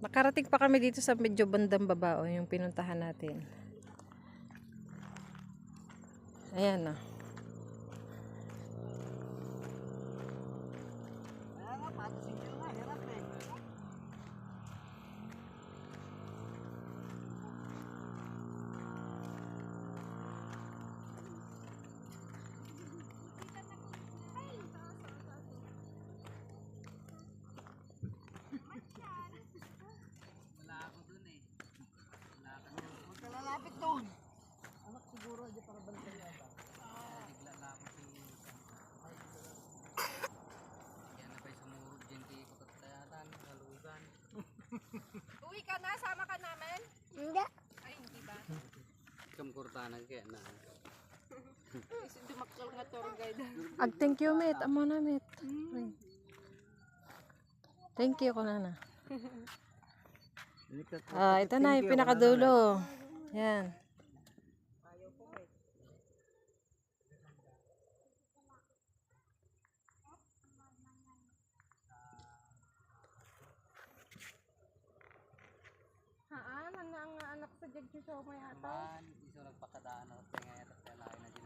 Nakarating pa kami dito sa medyo bandang baba, yung pinuntahan natin. Ayan na. Kaya nga, patisig nyo nga, hirap eh. Wala ako dun eh. Wala ka dun. Huwag ka lalapit doon. Anak siguro, hindi para bantay yata. Bigla lang ako si... Kaya na ba'y sumurog dyan kay Pakatayatan, Halugan. Uwi ka na, sama ka namin? Hindi. Ay, hindi ba? Kamkurtanan kaya na. Dumakal nga tour guide. Thank you, mate. Amo na, mate. Thank you ko na. Ito na, yung pinakadulo. Yan. Haan, ang anak sa Jagjuso mo yata. Man, iso nagpakadaan ako kaya ngayon at kaya laki na dyan.